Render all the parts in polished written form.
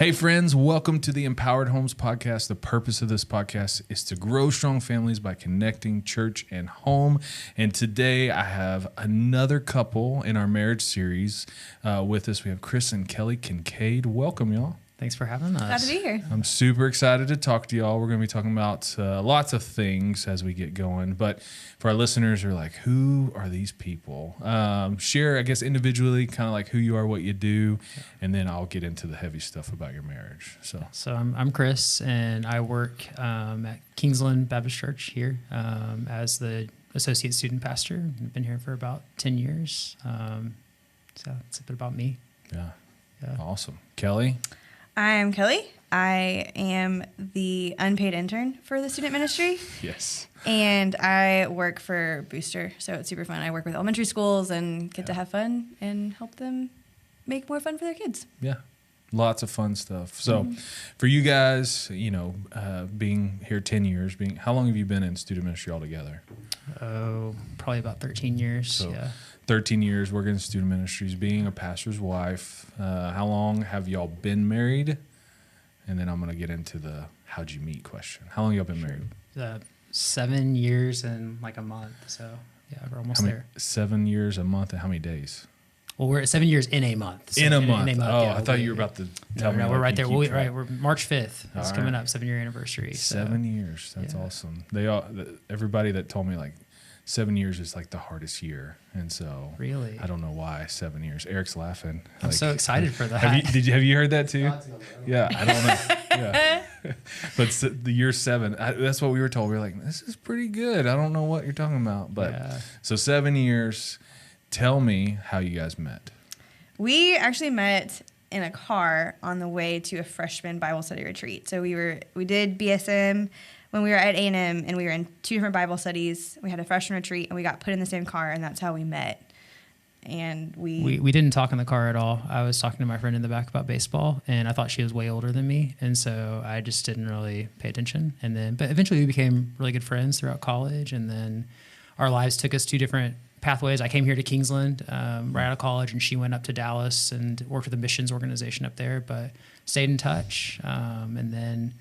Hey friends, welcome to the Empowered Homes Podcast. The purpose of this podcast is to grow strong families by connecting church and home. And today I have another couple in our marriage series with us. We have Chris and Kelley Kincaid. Welcome, y'all. Thanks for having us. Glad to be here. I'm super excited to talk to y'all. We're going to be talking about lots of things as we get going. But for our listeners who are like, who are these people? Share, I guess, individually, kind of like who you are, what you do, and then I'll get into the heavy stuff about your marriage. So I'm Chris, and I work at Kingsland Baptist Church here as the associate student pastor. I've been here for about 10 years. So that's a bit about me. Yeah. Awesome. Kelley? I'm Kelley. I am the unpaid intern for the student ministry. Yes. And I work for Booster, so it's super fun. I work with elementary schools and get to have fun and help them make more fun for their kids. Yeah. Lots of fun stuff. So for you guys, being here 10 years, how long have you been in student ministry altogether? Oh, probably about 13 years. So 13 years working in student ministries, being a pastor's wife. How long have y'all been married? And then I'm going to get into the how'd you meet question. How long y'all been married? 7 years and like a month. So yeah, we're almost there. 7 years, a month, and how many days? Well, we're at 7 years in a month. So in a month. Yeah, I thought you were about to tell me. No, we're right there. We're March 5th. It's All coming right. up, 7-year anniversary. 7 years. That's awesome. Everybody that told me like 7 years is like the hardest year, and so really, I don't know why 7 years. Eric's laughing. I'm so excited for that. Have you heard that too? Yeah, I don't know. Yeah, but the year 7. That's what we were told. We were like, this is pretty good. I don't know what you're talking about, but so 7 years. Tell me how you guys met. We actually met in a car on the way to a freshman Bible study retreat. So we did BSM when we were at A&M, and we were in 2 different Bible studies. We had a freshman retreat, and we got put in the same car, and that's how we met. And we didn't talk in the car at all. I was talking to my friend in the back about baseball, and I thought she was way older than me, and so I just didn't really pay attention. But eventually we became really good friends throughout college, and then our lives took us 2 different pathways. I came here to Kingsland right out of college, and she went up to Dallas and worked with a missions organization up there, but stayed in touch. And then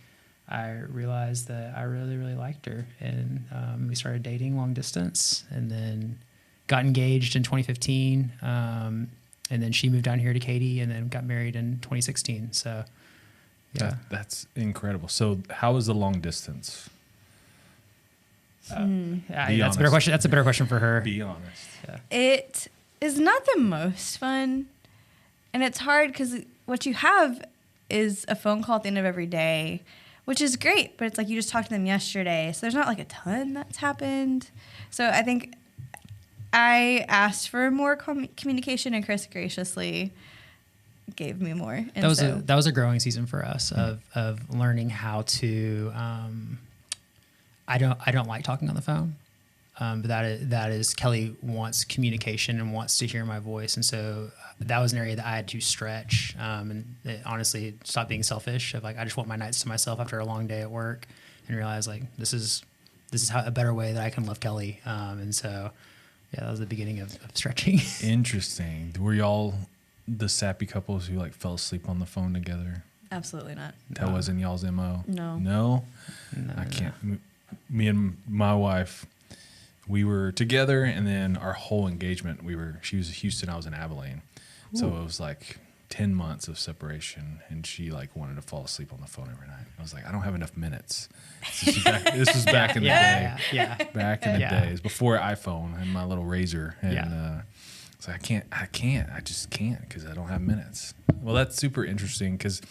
I realized that I really, really liked her, and we started dating long distance, and then got engaged in 2015. And then she moved down here to Katy, and then got married in 2016. So, yeah. That's incredible. So how was the long distance? That's a better question. That's a better question for her. Be honest. Yeah. It is not the most fun, and it's hard because what you have is a phone call at the end of every day, which is great, but it's like you just talked to them yesterday, so there's not like a ton that's happened. So I think I asked for more communication, and Chris graciously gave me more. And that was a growing season for us of learning how to. I don't like talking on the phone, but that is Kelley wants communication and wants to hear my voice, and so that was an area that I had to stretch and honestly stop being selfish. Of like I just want my nights to myself after a long day at work, and realize like this is how a better way that I can love Kelley, and so that was the beginning of stretching. Interesting. Were y'all the sappy couples who like fell asleep on the phone together? Absolutely not. That wasn't y'all's MO? No. I can't. Me and my wife, we were together, and then our whole engagement, she was in Houston, I was in Abilene. Ooh. So it was like 10 months of separation, and she like wanted to fall asleep on the phone every night. I was like, I don't have enough minutes. This was back in the day. Yeah. Back in the days before iPhone and my little Razor. And it's like, I just can't because I don't have minutes. Well, that's super interesting because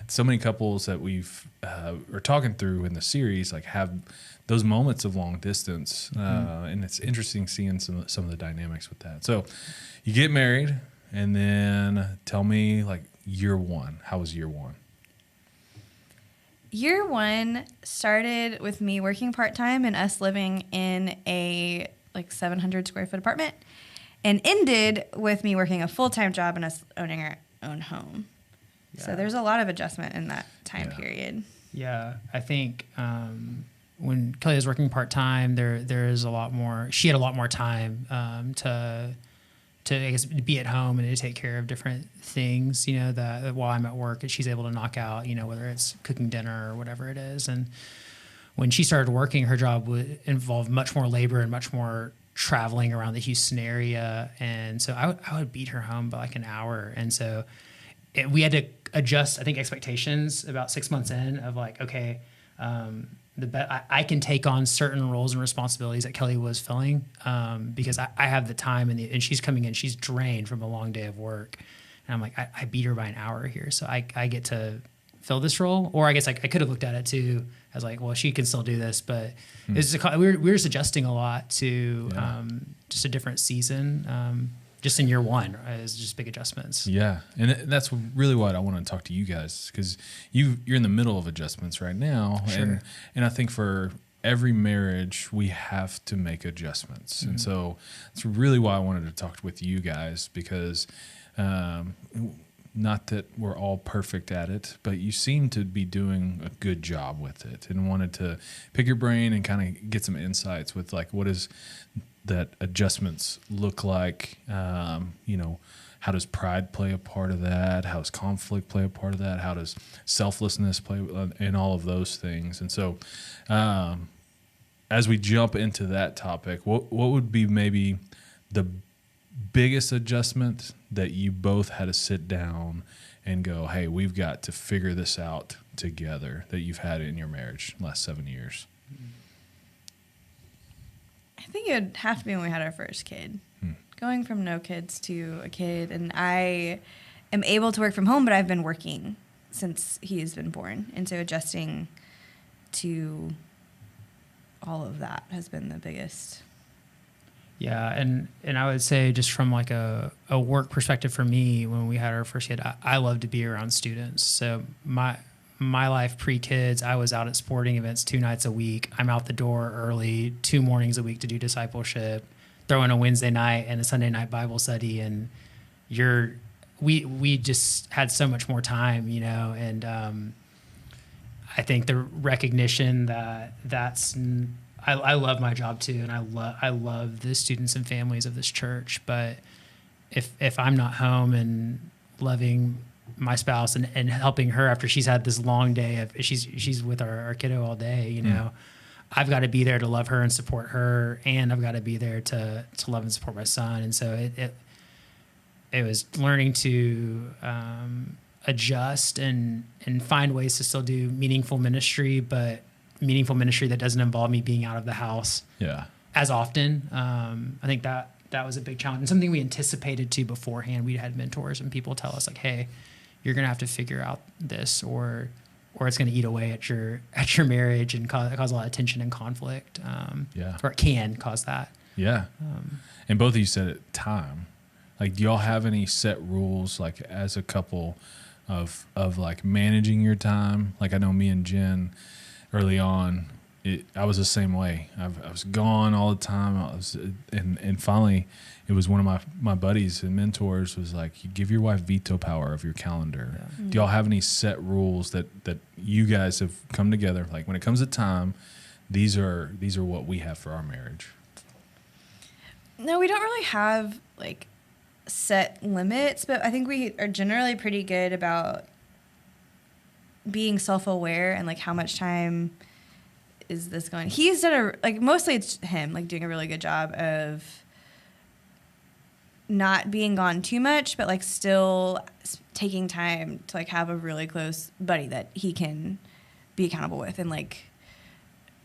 so many couples that we've are talking through in the series like have those moments of long distance, and it's interesting seeing some of the dynamics with that. So you get married, and then tell me like year 1. How was year 1? Year 1 started with me working part-time and us living in a like 700 square foot apartment, and ended with me working a full-time job and us owning our own home. Yeah. So there's a lot of adjustment in that time period. Yeah, I think when Kelley was working part-time, there is a lot more. She had a lot more time to I guess, be at home and to take care of different things, you know, that while I'm at work, and she's able to knock out, you know, whether it's cooking dinner or whatever it is. And when she started working, her job would involve much more labor and much more traveling around the Houston area. And so I would beat her home by like an hour. And so we had to adjust, I think, expectations about 6 months in of like, okay, I can take on certain roles and responsibilities that Kelley was filling because I have the time and she's coming in, she's drained from a long day of work. And I'm like, I beat her by an hour here. So I get to fill this role. Or I guess I could have looked at it too as like, well, she can still do this, but it's we were just adjusting a lot to just a different season. Just in year one, is just big adjustments. Yeah, and that's really what I want to talk to you guys, because you're in the middle of adjustments right now, Sure. and I think for every marriage we have to make adjustments, and so that's really why I wanted to talk with you guys, because not that we're all perfect at it, but you seem to be doing a good job with it, and wanted to pick your brain and kind of get some insights with like what is that adjustments look like. You know, how does pride play a part of that? How does conflict play a part of that? How does selflessness play in all of those things? And so as we jump into that topic, what would be maybe the biggest adjustment that you both had to sit down and go, hey, we've got to figure this out together, that you've had in your marriage the last 7 years? I think it would have to be when we had our first kid. Going from no kids to a kid, and I am able to work from home, but I've been working since he has been born, and so adjusting to all of that has been the biggest. Yeah, and I would say just from like a work perspective for me, when we had our first kid, I love to be around students. So my life pre-kids, I was out at sporting events 2 nights a week. I'm out the door early 2 mornings a week to do discipleship, throw in a Wednesday night and a Sunday night Bible study. And we just had so much more time, you know, and I think the recognition I love my job too. And I love the students and families of this church. But if I'm not home and loving my spouse and helping her after she's had this long day of she's with our kiddo all day, you know, I've got to be there to love her and support her, and I've got to be there to love and support my son. And so it was learning to adjust and find ways to still do meaningful ministry, but meaningful ministry that doesn't involve me being out of the house as often. I think that was a big challenge, and something we anticipated to beforehand. We had mentors and people tell us like, hey, you're going to have to figure out this, or it's going to eat away at your marriage and cause a lot of tension and conflict. Or it can cause that. Yeah. And both of you said it, time. Like, do y'all have any set rules, like as a couple, of like managing your time? Like, I know me and Jen early on, I was the same way. I was gone all the time. And finally, it was one of my buddies and mentors was like, you give your wife veto power of your calendar. Yeah. Do y'all have any set rules that you guys have come together? Like, when it comes to time, these are what we have for our marriage. No, we don't really have like set limits, but I think we are generally pretty good about being self-aware and like how much time is this going. He's done mostly it's him like doing a really good job of not being gone too much, but like still taking time to like have a really close buddy that he can be accountable with, and like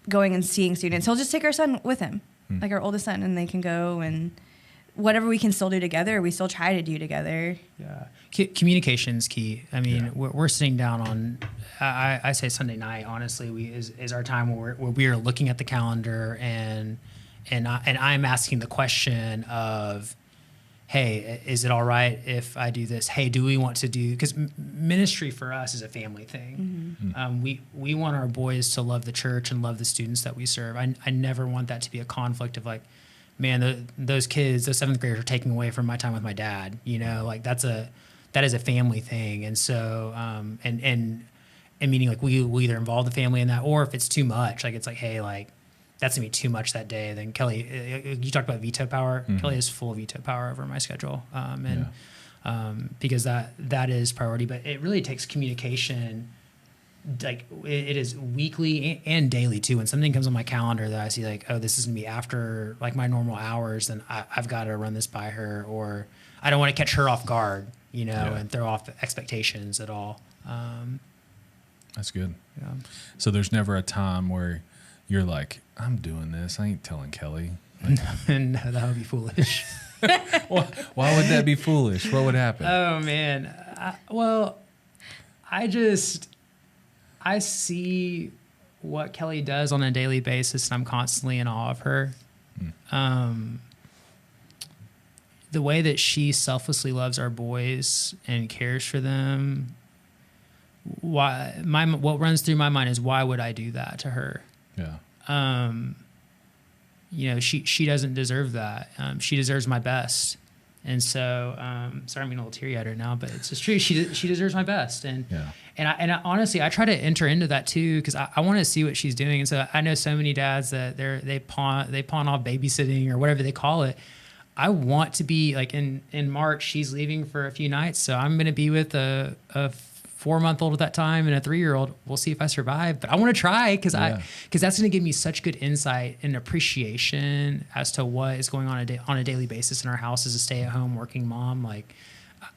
going and seeing students. He'll just take our son with him, like our oldest son, and they can go, and whatever we can still do together, we still try to do together. Yeah. Communication's key. I mean, we're sitting down on, I say Sunday night, honestly, is our time where we are looking at the calendar and I'm asking the question of, hey, is it all right if I do this? Hey, do we want to do, because ministry for us is a family thing. We want our boys to love the church and love the students that we serve. I never want that to be a conflict of like, man, those kids, those 7th graders are taking away from my time with my dad. You know, like that is a family thing. And so, and meaning like we either involve the family in that, or if it's too much, like it's like, hey, like that's gonna be too much that day, then Kelley, you talked about veto power. Mm-hmm. Kelley has full veto power over my schedule, because that is priority. But it really takes communication. Like it is weekly and daily too. When something comes on my calendar that I see like, oh, this is gonna be after like my normal hours, then I've got to run this by her, or I don't want to catch her off guard, and throw off expectations at all. That's good. Yeah. So there's never a time where you're like, I'm doing this. I ain't telling Kelley. Like, No, that would be foolish. why would that be foolish? What would happen? Oh man. I see what Kelley does on a daily basis, and I'm constantly in awe of her. The way that she selflessly loves our boys and cares for them. What runs through my mind is, why would I do that to her? Yeah. She doesn't deserve that. She deserves my best. And so, sorry, I'm getting a little teary-eyed right now, but it's just true. She deserves my best. And I honestly, I try to enter into that too, because I want to see what she's doing. And so I know so many dads that they pawn off babysitting or whatever they call it. I want to be like in March, she's leaving for a few nights. So I'm going to be with a 4-month-old at that time and a 3-year-old. We'll see if I survive, but I want to try because that's going to give me such good insight and appreciation as to what is going on on a daily basis in our house as a stay-at-home working mom. Like,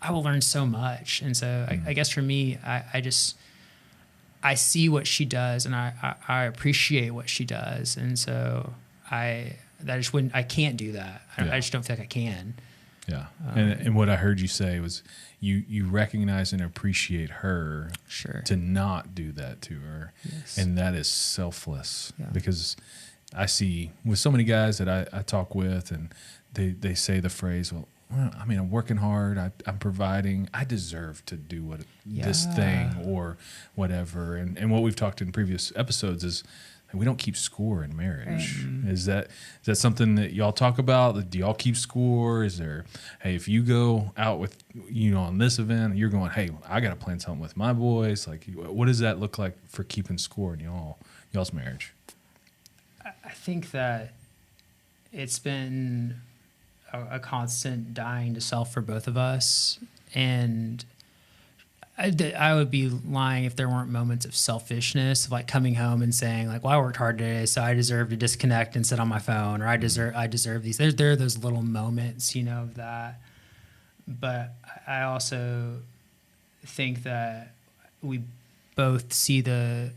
I will learn so much. And so I guess for me, I see what she does and I appreciate what she does. And so I can't do that. I just don't feel like I can. Yeah. And what I heard you say was you recognize and appreciate her to not do that to her. Yes. And that is selfless. Yeah. Because I see with so many guys that I talk with, and they say the phrase, well, I mean, I'm working hard. I'm providing. I deserve to do this thing or whatever. And what we've talked in previous episodes is we don't keep score in marriage. Right. Is that something that y'all talk about? Do y'all keep score? Is there, hey, if you go out with, on this event, you're going, hey, I got to plan something with my boys. Like, what does that look like for keeping score in y'all's marriage? I think that it's been a constant dying to self for both of us. And I would be lying if there weren't moments of selfishness, of like coming home and saying like, well, I worked hard today, so I deserve to disconnect and sit on my phone, or I deserve these. There are those little moments, of that. But I also think that we both see the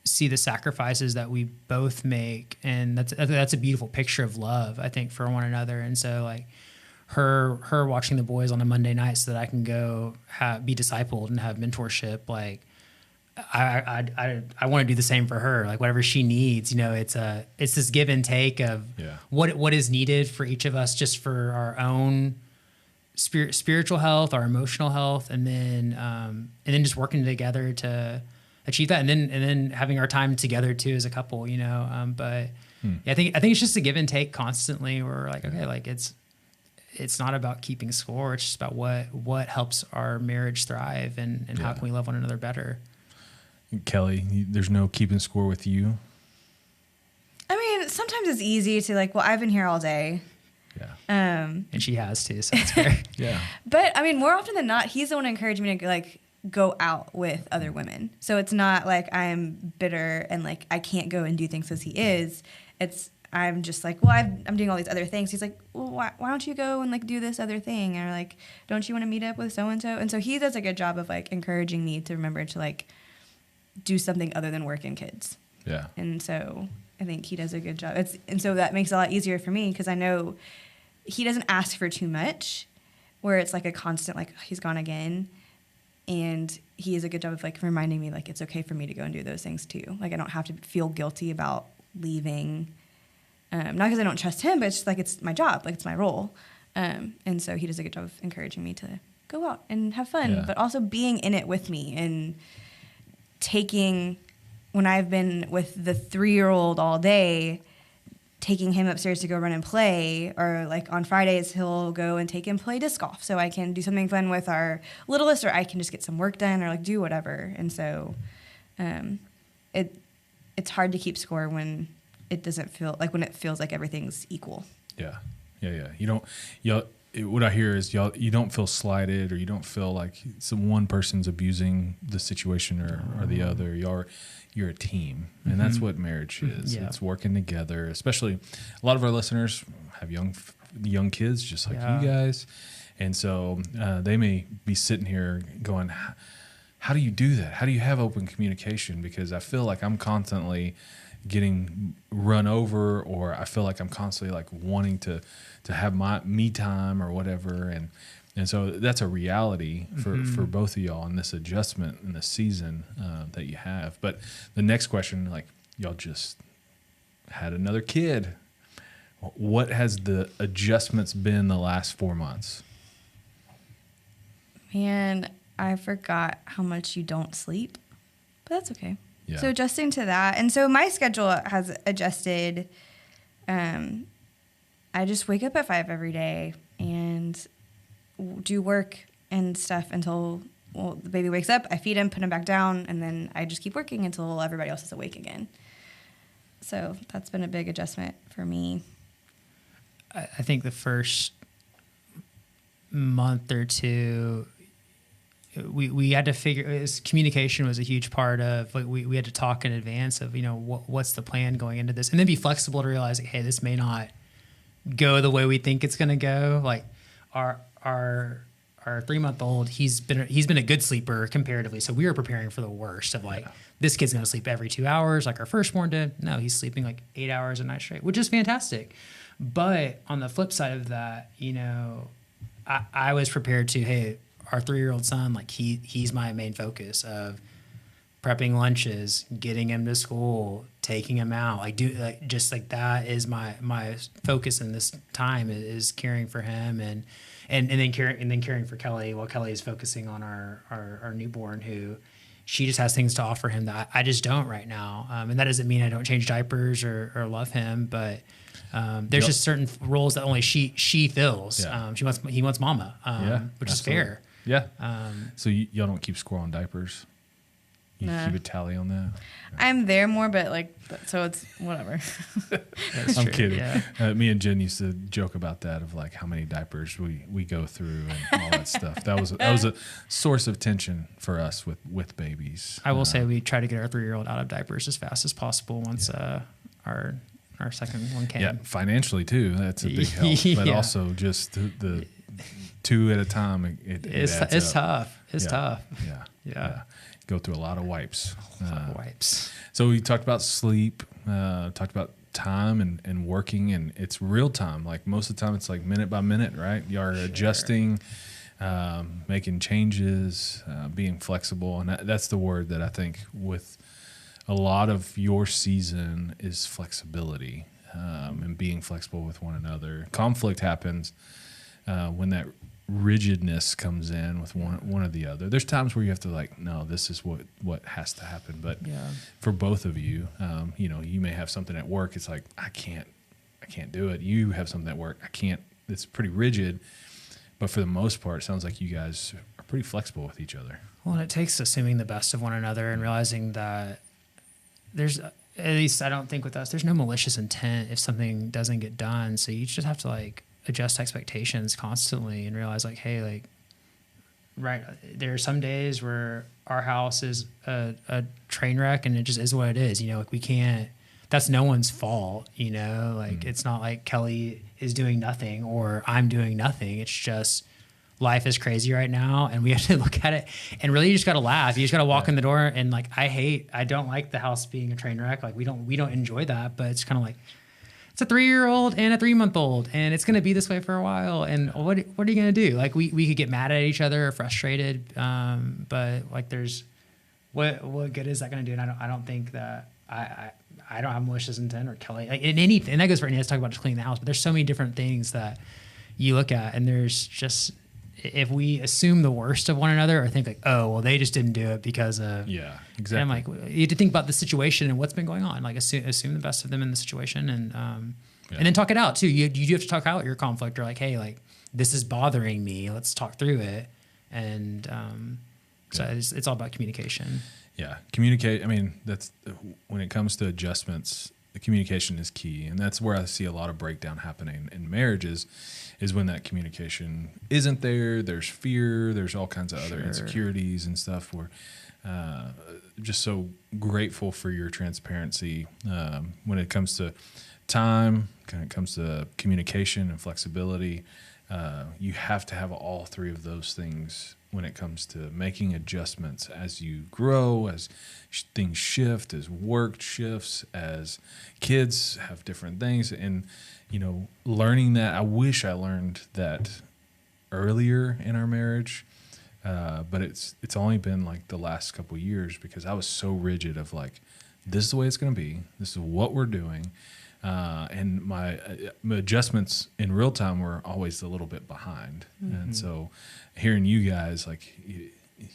sacrifices that we both make, and that's a beautiful picture of love, I think, for one another. And so like her watching the boys on a Monday night so that I can go be discipled and have mentorship. Like I want to do the same for her. Like whatever she needs, it's this give and take of what is needed for each of us, just for our own spiritual health, our emotional health, and then just working together to achieve that, and then having our time together too as a couple, but I think it's just a give and take constantly. We're like, okay, like it's not about keeping score. It's just about what helps our marriage thrive and how can we love one another better. Kelley, there's no keeping score with you? I mean, sometimes it's easy to like, well, I've been here all day. Yeah. And she has too, so it's fair. Yeah. But I mean, more often than not, he's the one encouraging me to like go out with other women. So it's not like I'm bitter and like I can't go and do things as he is. I'm just like, well, I'm doing all these other things. He's like, well, why don't you go and like do this other thing? Or like, don't you want to meet up with so-and-so? And so he does a good job of like encouraging me to remember to like do something other than work and kids. Yeah. And so I think he does a good job. And so that makes it a lot easier for me because I know he doesn't ask for too much, where it's like a constant, like, he's gone again. And he does a good job of like reminding me like it's okay for me to go and do those things too. Like I don't have to feel guilty about leaving. Not because I don't trust him, but it's just like it's my job, like it's my role. And so he does a good job of encouraging me to go out and have fun, but also being in it with me and taking, when I've been with the 3-year-old all day, taking him upstairs to go run and play, or like on Fridays he'll go and take him play disc golf so I can do something fun with our littlest, or I can just get some work done or like do whatever. And so it's hard to keep score when it doesn't feel like when it feels like everything's equal. Yeah. What I hear is you don't feel slighted, or you don't feel like one person's abusing the situation or the other. You're a team, and that's what marriage is. Yeah. It's working together. Especially a lot of our listeners have young kids, just like you guys, and so they may be sitting here going, "How do you do that? How do you have open communication?" Because I feel like I'm constantly getting run over, or I feel like I'm constantly like wanting to have my me time or whatever, and so that's a reality for both of y'all in this adjustment in the season that you have. But the next question, like, y'all just had another kid. What has the adjustments been the last 4 months? Man, I forgot how much you don't sleep, but that's okay. Yeah. So adjusting to that. And so my schedule has adjusted. I just wake up at 5 every day and do work and stuff until the baby wakes up. I feed him, put him back down, and then I just keep working until everybody else is awake again. So that's been a big adjustment for me. I think the first month or two, we had to figure, communication was a huge part of, like, we had to talk in advance of, what's the plan going into this, and then be flexible to realize, hey, this may not go the way we think it's going to go. Like our 3-month-old, he's been a good sleeper comparatively. So we were preparing for the worst of this kid's going to sleep every 2 hours. Like our firstborn did. No, he's sleeping like 8 hours a night straight, which is fantastic. But on the flip side of that, I was prepared to, hey, our 3-year-old son, like he's my main focus of prepping lunches, getting him to school, taking him out. That is my focus in this time is caring for him and then caring for Kelley while Kelley is focusing on our newborn, who she just has things to offer him that I just don't right now. And that doesn't mean I don't change diapers or love him, but there's just certain roles that only she fills. Yeah. He wants mama, which is fair. Yeah. So y'all don't keep score on diapers? You Nah. keep a tally on that? I'm there more, but so it's whatever. I'm kidding. Yeah. Me and Jen used to joke about that, of like how many diapers we go through and all that stuff. That was a source of tension for us with babies. I will say we try to get our 3-year-old out of diapers as fast as possible once our second one came. Yeah, financially too. That's a big help. But also just the 2 at a time. It's tough. It's tough. Yeah. Go through a lot of wipes. Wipes. So we talked about sleep, talked about time and working, and it's real time. Like most of the time it's like minute by minute, right? You are adjusting, making changes, being flexible. And that's the word that I think with a lot of your season is flexibility, and being flexible with one another. Conflict happens when that rigidness comes in with one or the other. There's times where you have to no, this is what has to happen. But for both of you, you may have something at work. It's like, I can't do it. You have something at work. I can't. It's pretty rigid. But for the most part, it sounds like you guys are pretty flexible with each other. Well, and it takes assuming the best of one another and realizing that there's, at least I don't think with us, there's no malicious intent if something doesn't get done. So you just have to adjust expectations constantly and realize hey, right, there are some days where our house is a train wreck and it just is what it is. We can't, that's no one's fault, It's not like Kelley is doing nothing or I'm doing nothing. It's just life is crazy right now and we have to look at it and really you just got to laugh. You just got to walk in the door and I don't like the house being a train wreck. We don't enjoy that, but it's kind of it's a 3-year-old and a 3-month-old, and it's going to be this way for a while. And what are you going to do? We could get mad at each other or frustrated, but there's what good is that going to do? And I don't think that I don't have malicious intent or Kelley in anything. And that goes for any. Let's talk about just cleaning the house, but there's so many different things that you look at, and there's just, if we assume the worst of one another or think oh, well, they just didn't do it because of... Yeah, exactly. And I'm you have to think about the situation and what's been going on. Assume the best of them in the situation and then talk it out too. You do have to talk out your conflict or hey, this is bothering me. Let's talk through it. And so it's all about communication. Yeah, communicate. I mean, that's when it comes to adjustments, the communication is key, and that's where I see a lot of breakdown happening in marriages, is when that communication isn't there. There's fear. There's all kinds of other insecurities and stuff. Where just so grateful for your transparency when it comes to time, when it comes to communication and flexibility. You have to have all three of those things when it comes to making adjustments as you grow, as things shift, as work shifts, as kids have different things. And, learning that, I wish I learned that earlier in our marriage. But it's only been like the last couple of years, because I was so rigid of like, this is the way it's going to be. This is what we're doing. And my adjustments in real time were always a little bit behind. Mm-hmm. And so hearing you guys, like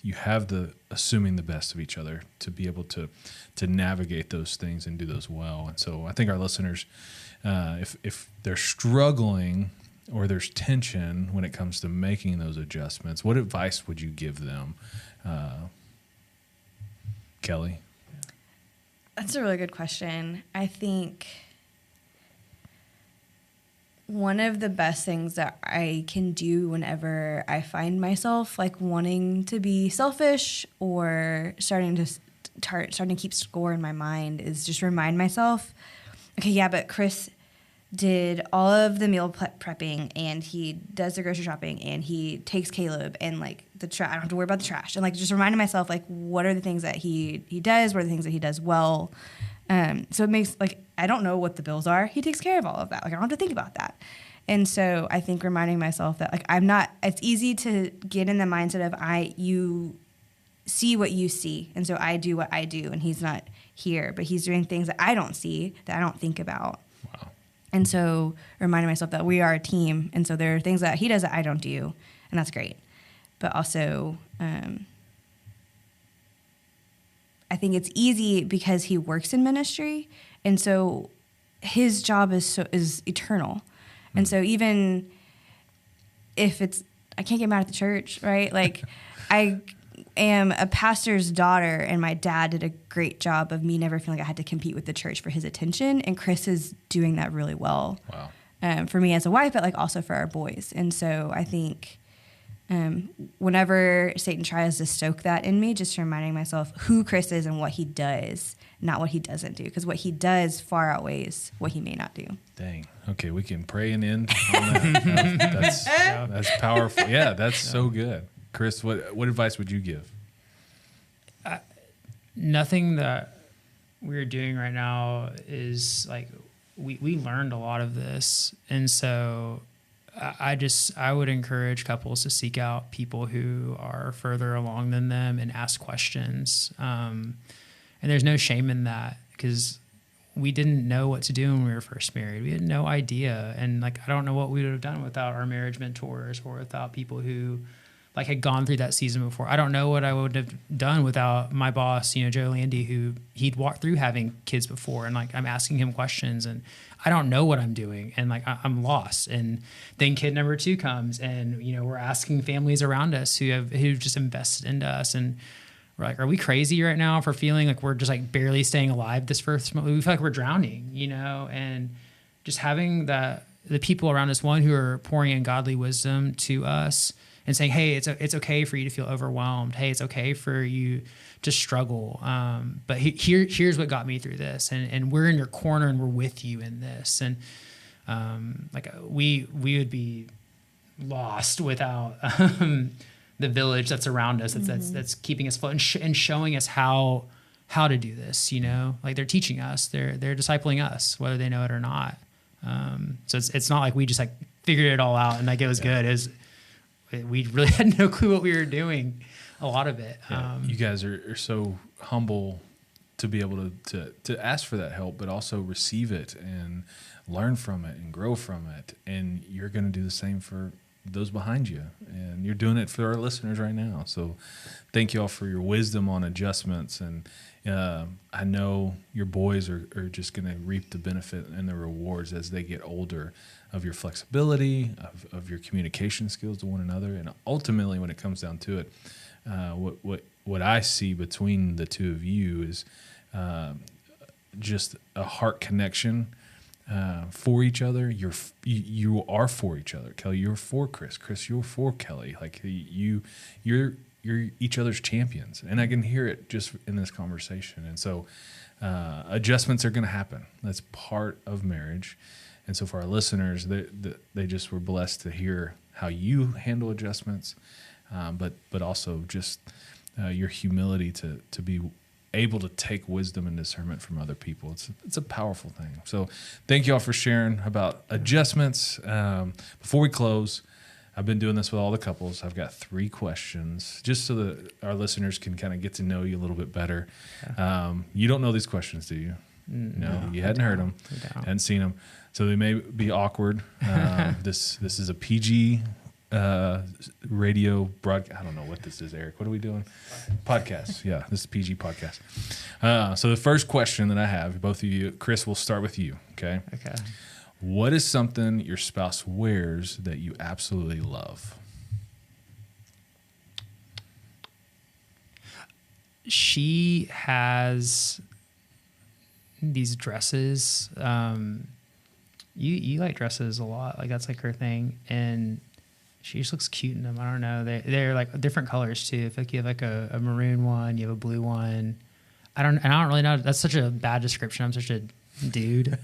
you have the assuming the best of each other to be able to navigate those things and do those well. And so I think our listeners, if they're struggling or there's tension when it comes to making those adjustments, what advice would you give them? Kelley? That's a really good question. I think one of the best things that I can do whenever I find myself like wanting to be selfish or starting to keep score in my mind is just remind myself, okay, yeah, but Chris did all of the meal prepping, and he does the grocery shopping, and he takes Caleb, and like I don't have to worry about the trash, and like just reminding myself like what are the things that he does, what are the things that he does well. So it makes like I don't know what the bills are. He takes care of all of that. Like I don't have to think about that. And so I think reminding myself that like I'm not. It's easy to get in the mindset of you see what you see, and so I do what I do, and he's not here, but he's doing things that I don't see, that I don't think about. Wow. And so reminding myself that we are a team, and so there are things that he does that I don't do, and that's great. But also, I think it's easy because he works in ministry, and so his job is eternal. And so even if I can't get mad at the church, right? Like I am a pastor's daughter, and my dad did a great job of me never feeling like I had to compete with the church for his attention, and Chris is doing that really well. Wow. For me as a wife, but like also for our boys. And so I think whenever Satan tries to stoke that in me, just reminding myself who Chris is and what he does, not what he doesn't do, because what he does far outweighs what he may not do. Dang. Okay, we can pray and end on that. That's powerful. Yeah, that's so good. Chris, what advice would you give? Nothing that we're doing right now is like we learned a lot of this, and so I would encourage couples to seek out people who are further along than them and ask questions. And there's no shame in that, because we didn't know what to do when we were first married. We had no idea, and like I don't know what we would have done without our marriage mentors or without people who like had gone through that season before. I don't know what I would have done without my boss, Joe Landy, who he'd walked through having kids before, and like I'm asking him questions, and I don't know what I'm doing, and like I'm lost. And then kid number 2 comes, and we're asking families around us who've just invested into us, and we're like, are we crazy right now for feeling like we're just like barely staying alive this first month? We feel like we're drowning, and just having the people around us, one, who are pouring in godly wisdom to us and saying, hey, it's okay for you to feel overwhelmed. Hey, it's okay for you to struggle. But here's what got me through this, and we're in your corner, and we're with you in this. And we would be lost without the village that's around us, that's keeping us afloat and showing us how to do this. Like they're teaching us, they're discipling us, whether they know it or not. So it's not like we just like figured it all out and like it was good. We really had no clue what we were doing, a lot of it. Yeah, you guys are so humble to be able to ask for that help, but also receive it and learn from it and grow from it. And you're going to do the same for those behind you. And you're doing it for our listeners right now. So thank you all for your wisdom on adjustments. And I know your boys are just going to reap the benefit and the rewards as they get older of your flexibility, of your communication skills to one another. And ultimately, when it comes down to it, what I see between the two of you is just a heart connection for each other. You are for each other. Kelley, you're for Chris. Chris, you're for Kelley. Like you're each other's champions, and I can hear it just in this conversation. And so adjustments are going to happen. That's part of marriage. And so for our listeners, they just were blessed to hear how you handle adjustments, but also just your humility to be able to take wisdom and discernment from other people. It's a powerful thing. So thank you all for sharing about adjustments. Before we close, I've been doing this with all the couples. I've got 3 questions just so that our listeners can kind of get to know you a little bit better. You don't know these questions, do you? No, you hadn't heard them, hadn't seen them. So they may be awkward. This is a PG radio broadcast. I don't know what this is, Eric. What are we doing? Podcast. Yeah, this is a PG podcast. So the first question that I have, both of you, Chris, we'll start with you. Okay. Okay. What is something your spouse wears that you absolutely love? She has these dresses. You like dresses a lot. Like that's like her thing. And she just looks cute in them. I don't know. They're like different colors too. I feel like you have like a maroon one, you have a blue one. I don't really know. That's such a bad description. I'm such a dude.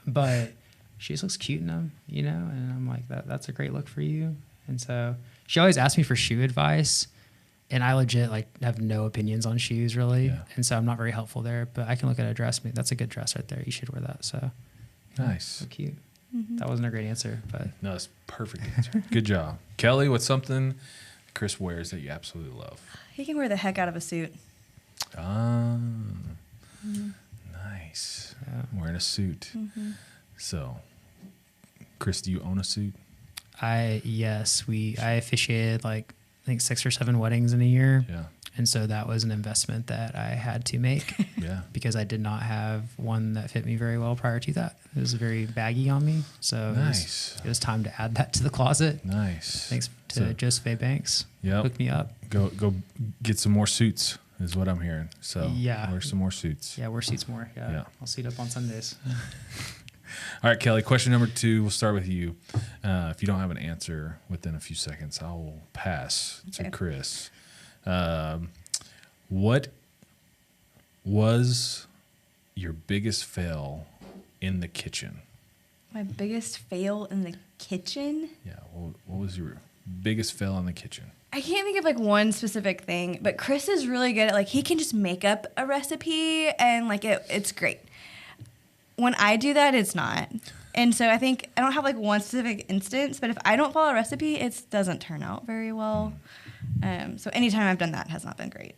But she just looks cute in them, you know? And I'm like, that's a great look for you. And so she always asks me for shoe advice. And I legit like have no opinions on shoes really. Yeah. And so I'm not very helpful there, but I can look at a dress. That's a good dress right there. You should wear that. So nice. So cute. Mm-hmm. That wasn't a great answer, but no, it's a perfect answer. Good job. Kelley, what's something Chris wears that you absolutely love? He can wear the heck out of a suit. Nice. Yeah. Wearing a suit. Mm-hmm. So, Chris, do you own a suit? I officiated like I think 6 or 7 weddings in a year. Yeah. And so that was an investment that I had to make. Yeah. Because I did not have one that fit me very well prior to that. It was very baggy on me. So nice. It was time to add that to the closet. Nice. Thanks to Joseph Banks. Yep. Hooked me up. Go get some more suits is what I'm hearing. So yeah. Wear some more suits. Yeah, wear suits more. Yeah. I'll suit up on Sundays. All right, Kelley, question number 2, we'll start with you. If you don't have an answer within a few seconds, I will pass to Chris. What was your biggest fail in the kitchen? My biggest fail in the kitchen? Yeah, what was your biggest fail in the kitchen? I can't think of like one specific thing, but Chris is really good at like he can just make up a recipe and like it's great. When I do that, it's not. And so I think I don't have like one specific instance, but if I don't follow a recipe, it doesn't turn out very well. So anytime I've done that, it has not been great.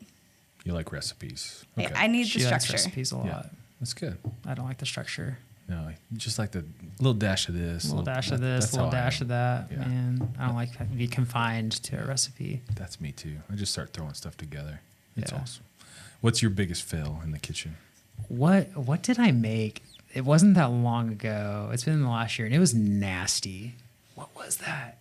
You like recipes. Okay. I need she the likes structure. Recipes a lot. Yeah, that's good. I don't like the structure. No, just like the little dash of this. A little dash of this, a little dash of that. Yeah. Man, I don't like to be confined to a recipe. That's me too. I just start throwing stuff together. It's awesome. What's your biggest fail in the kitchen? What did I make? It wasn't that long ago. It's been in the last year, and it was nasty. What was that?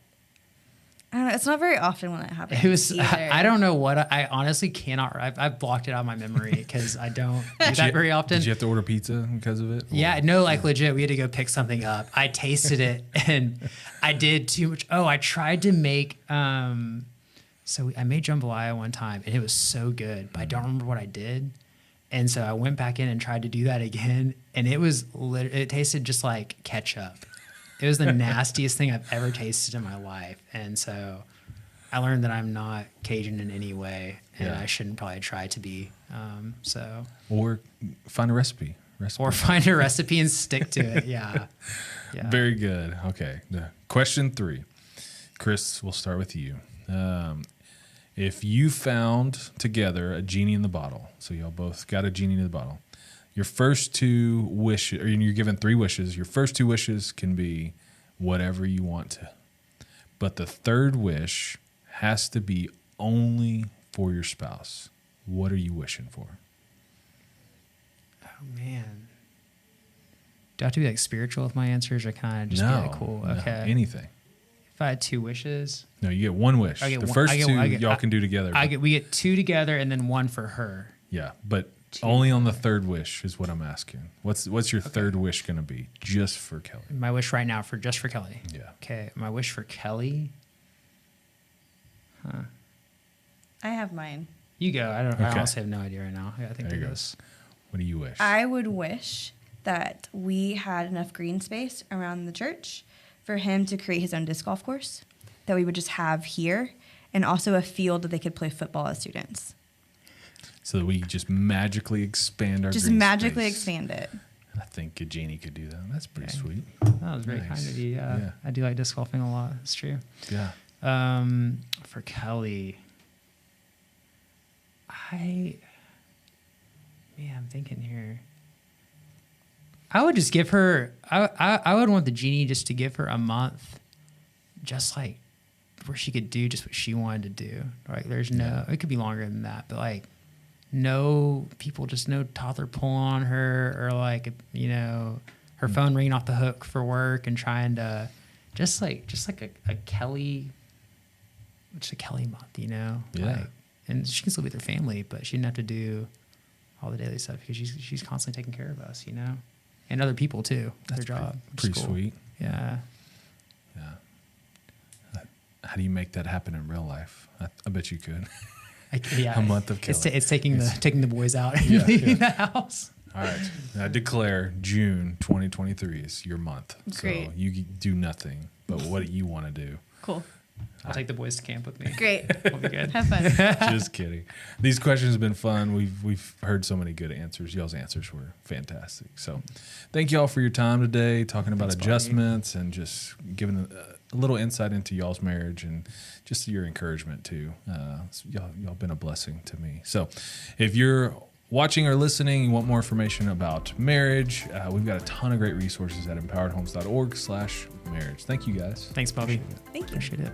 I don't know. It's not very often when that happens. It was. I don't know what. I honestly cannot. I've blocked it out of my memory because I don't do that very often. Did you have to order pizza because of it? Yeah, no, like legit. We had to go pick something up. I tasted it, and I did too much. Oh, I tried to make. I made jambalaya one time, and it was so good, but I don't remember what I did. And so I went back in and tried to do that again, and it tasted just like ketchup. It was the nastiest thing I've ever tasted in my life. And so I learned that I'm not Cajun in any way, and I shouldn't probably try to be. Or find a recipe. Or find a recipe and stick to it. Yeah. Very good. Okay. Question 3. Chris, we'll start with you. If you found together a genie in the bottle, so y'all both got a genie in the bottle, your first 2 wishes, or you're given 3 wishes, your first 2 wishes can be whatever you want to. But the 3rd wish has to be only for your spouse. What are you wishing for? Oh, man. Do I have to be like spiritual with my answers or kind of just be like cool? Okay. No, anything. If I had 2 wishes? No, you get 1 wish. The first 2 y'all can do together. We get 2 together and then 1 for her. Yeah, but Only on the third wish is what I'm asking. What's your third wish going to be just for Kelley? My wish right now just for Kelley. Yeah. Okay. My wish for Kelley. I have mine. You go. I Okay. honestly have no idea right now. I think There you go. this. What do you wish? I would wish that we had enough green space around the church for him to create his own disc golf course that we would just have here, and also a field that they could play football as students. So that we just magically expand our Just green magically space. expand it. I think Jeannie could do that. That's pretty Okay. sweet. That was very Nice. kind of you. Yeah. I do like disc golfing a lot. It's true. Yeah. For Kelley, I'm thinking here. I would just give her. I would want the genie just to give her a month, just like where she could do just what she wanted to do. Like there's no. It could be longer than that, but like no people, just no toddler pulling on her or like her phone ringing off the hook for work and trying to just like a Kelley. Just a Kelley month, Yeah. Like, and she can still be with her family, but she didn't have to do all the daily stuff because she's constantly taking care of us, and other people too. That's their job. which is Pretty cool. sweet. Yeah. Yeah. How do you make that happen in real life? I bet you could. Yeah. A month of Kelley. It's taking the boys out and Yeah, leaving yeah. the house. All right. I declare June 2023 is your month. Great. So you do nothing but what you want to do. Cool. I'll take the boys to camp with me. Great. We'll be good. Have fun. Just kidding. These questions have been fun. We've heard so many good answers. Y'all's answers were fantastic. So thank y'all for your time today, talking about Thanks, Bobby. adjustments and just giving a little insight into y'all's marriage and just your encouragement too. Y'all been a blessing to me. So if you're watching or listening, you want more information about marriage, we've got a ton of great resources at empoweredhomes.org/marriage. Thank you guys. Thanks, Bobby. Thank you. Appreciate it.